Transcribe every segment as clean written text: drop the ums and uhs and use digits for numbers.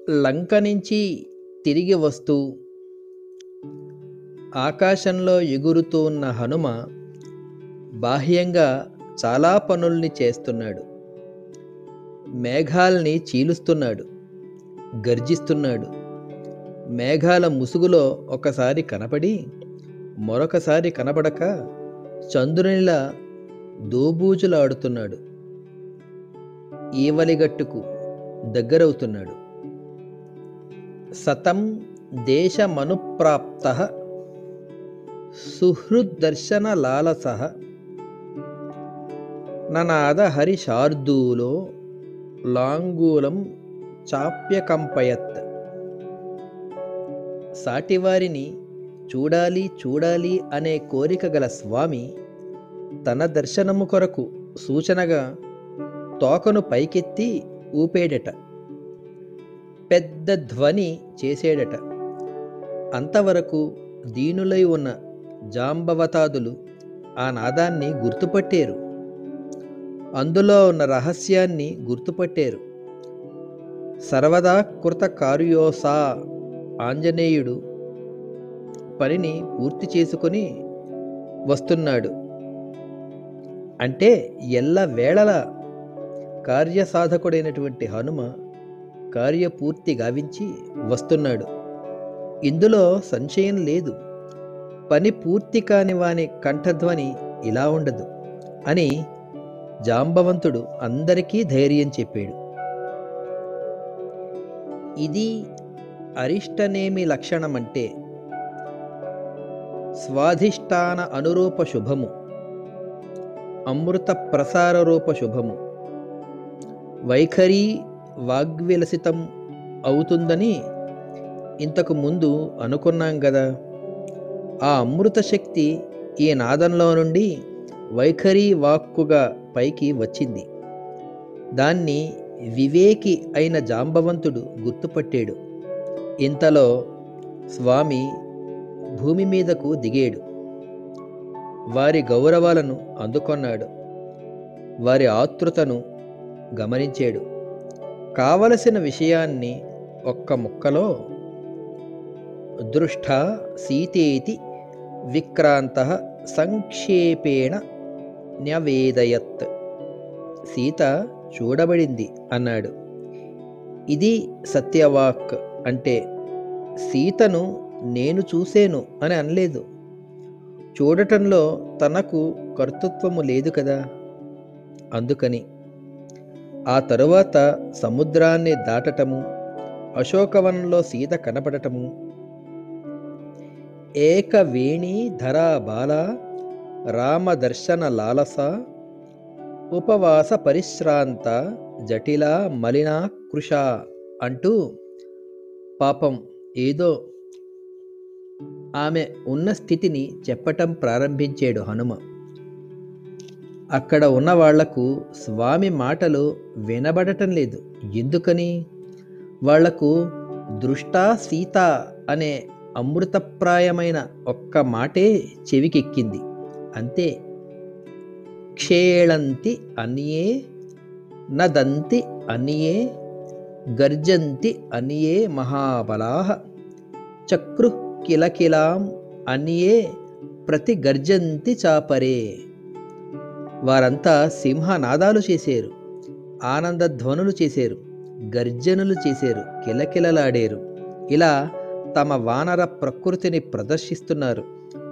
లంక నుంచి తిరిగి వస్తూ ఆకాశంలో ఎగురుతూ ఉన్న హనుమ బాహ్యంగా చాలా పనుల్ని చేస్తున్నాడు. మేఘాల్ని చీలుస్తున్నాడు, గర్జిస్తున్నాడు. మేఘాల ముసుగులో ఒకసారి కనపడి మరొకసారి కనబడక చంద్రునిలా దోబూచులాడుతున్నాడు. ఈవలిగట్టుకు దగ్గరవుతున్నాడు. సతం దేశమనుప్రాప్తః సుహృద్దర్శన లాలసః ననాద హరిశార్దూలో లాంగూలం చాప్యకంపయత్. సాటివారిని చూడాలి చూడాలి అనే కోరిక గల స్వామి తన దర్శనము కొరకు సూచనగా తోకను పైకెత్తి ఊపేడట. పెద్ద ధ్వని చేసేడట. అంతవరకు దీనులై ఉన్న జాంబవతాదులు ఆ నాదాన్ని గుర్తుపట్టారు. అందులో ఉన్న రహస్యాన్ని గుర్తుపట్టారు. సర్వదా కృత కార్యోసా ఆంజనేయుడు పనిని పూర్తి చేసుకొని వస్తున్నాడు. అంటే ఎల్లవేళలా కార్యసాధకుడైనటువంటి హనుమ కార్యపూర్తి గావించి వస్తున్నాడు. ఇందులో సంశయం లేదు. పని పూర్తి కాని వాని కంఠధ్వని ఇలా ఉండదు అని జాంబవంతుడు అందరికీ ధైర్యం చెప్పాడు. ఇది అరిష్టనేమి లక్షణమంటే స్వాధిష్టాన అనురూప శుభము, అమృత ప్రసార రూప శుభము, వైఖరి వాగ్విలసితం అవుతుందని ఇంతకు ముందు అనుకున్నాం గదా. ఆ అమృత శక్తి ఈ నాదంలో నుండి వైఖరి వాక్కుగా పైకి వచ్చింది. దాన్ని వివేకి అయిన జాంబవంతుడు గుర్తుపట్టాడు. ఇంతలో స్వామి భూమి మీదకు దిగాడు. వారి గౌరవాలను అందుకొన్నాడు. వారి ఆతృతను గమనించాడు. కావలసిన విషయాన్ని ఒక్క ముక్కలో దృష్టా సీతేతి విక్రాంతః సంక్షేపేణ న్యవేదయత్. సీత చూడబడింది అన్నాడు. ఇది సత్యవాక్. అంటే సీతను నేను చూసేను అని అనలేదు. చూడటంలో తనకు కర్తృత్వము లేదు కదా. అందుకని ఆ తరువాత సముద్రాన్ని దాటటము, అశోకవనంలో సీత కనపడటము, ఏకవేణీ ధరా బాల రామదర్శన లాలస ఉపవాస పరిశ్రాంత జటిల మలినా కృష అంటూ పాపం ఏదో ఆమె ఉన్న స్థితిని చెప్పటం ప్రారంభించాడు హనుమ. అక్కడ ఉన్న వాళ్లకు స్వామి మాటలు వినబడటం లేదు. ఎందుకని? వాళ్లకు దృష్టా సీత అనే అమృతప్రాయమైన ఒక్క మాటే చెవికెక్కింది. అంతే. క్షేళంతి అన్యే నదంతి అన్యే గర్జంతి అన్యే మహాబలాః చక్రుః కిలకిలాం అన్యే ప్రతిగర్జంతి చాపరే. వారంతా సింహనాదాలు చేశారు, ఆనందధ్వనులు చేశారు, గర్జనులు చేశారు, కిలకిలలాడారు. ఇలా తమ వానర ప్రకృతిని ప్రదర్శిస్తున్నారు.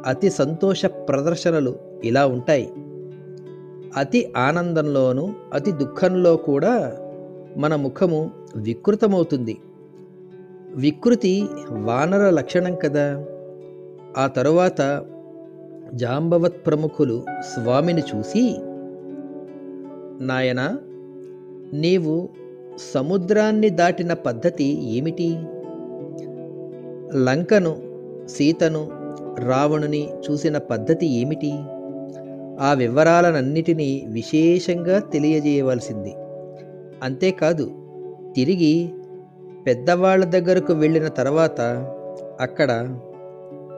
అతి సంతోష ప్రదర్శనలు ఇలా ఉంటాయి. అతి ఆనందంలోనూ అతి దుఃఖంలో కూడా మన ముఖము వికృతమవుతుంది. వికృతి వానర లక్షణం కదా. ఆ తరువాత జాంబవత్ ప్రముఖులు స్వామిని చూసి, నాయనా, నీవు సముద్రాన్ని దాటిన పద్ధతి ఏమిటి? లంకను, సీతను, రావణుని చూసిన పద్ధతి ఏమిటి? ఆ వివరాలనన్నిటినీ విశేషంగా తెలియజేయవలసింది. అంతేకాదు, తిరిగి పెద్దవాళ్ల దగ్గరకు వెళ్ళిన తర్వాత అక్కడ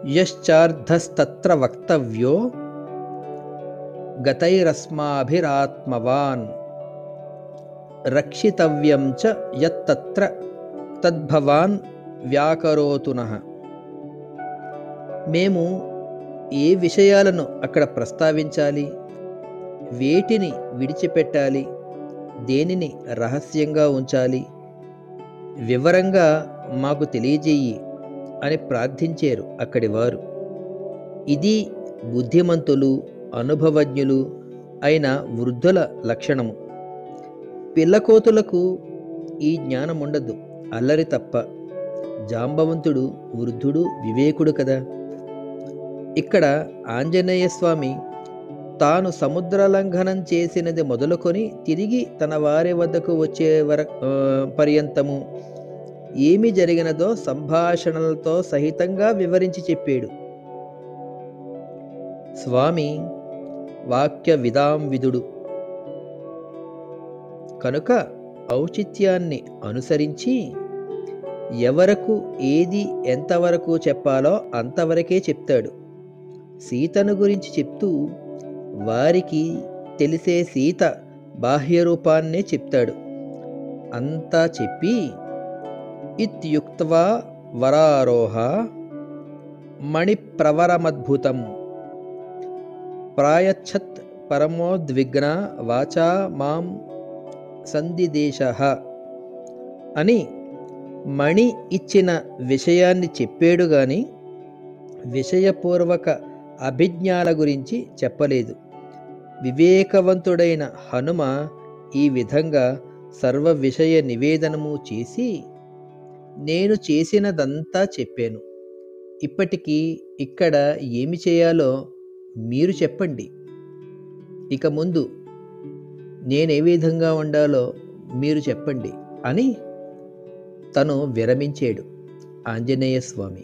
యశ్చార్ధస్తత్ర వక్తవ్యో గతైరస్మాభిరాత్మవాన్ రక్షితవ్యం చ యత్తత్ర తద్భవాన్ వ్యాకరోతునః. మేము ఏ విషయాలను అక్కడ ప్రస్తావించాలి, వేటిని విడిచిపెట్టాలి, దేనిని రహస్యంగా ఉంచాలి, వివరంగా మాకు తెలియజేయి అని ప్రార్థించారు అక్కడి వారు. ఇది బుద్ధిమంతులు, అనుభవజ్ఞులు అయిన వృద్ధుల లక్షణము. పిల్లకోతులకు ఈ జ్ఞానం ఉండదు, అల్లరి తప్ప. జాంబవంతుడు వృద్ధుడు, వివేకుడు కదా. ఇక్కడ ఆంజనేయ స్వామి తాను సముద్ర లంఘనం చేసినది మొదలుకొని తిరిగి తన వారి వద్దకు వచ్చే పర్యంతము ఏమి జరిగినదో సంభాషణలతో సహితంగా వివరించి చెప్పాడు. స్వామి వాక్య విదాంవిదుడు కనుక ఔచిత్యాన్ని అనుసరించి ఎవరకు ఏది ఎంతవరకు చెప్పాలో అంతవరకే చెప్తాడు. సీతను గురించి చెప్తూ వారికి తెలిసే సీత బాహ్య రూపాన్నే చెప్తాడు. అంతా చెప్పి ఇత్యుక్త్వా వరారోహ మణిప్రవరమద్భుతం ప్రాయచ్చత్ పరమోద్విగ్న వాచా మాం సందిదేశః అని మణి ఇచ్చిన విషయాన్ని చెప్పాడు గాని విషయపూర్వక అభిజ్ఞాల గురించి చెప్పలేదు. వివేకవంతుడైన హనుమ ఈ విధంగా సర్వ విషయ నివేదనము చేసి నేను చేసినదంతా చెప్పాను. ఇప్పటికీ ఇక్కడ ఏమి చేయాలో మీరు చెప్పండి. ఇక ముందు నేనే విధంగా ఉండాలో మీరు చెప్పండి అని తను విరమించాడు ఆంజనేయ స్వామి.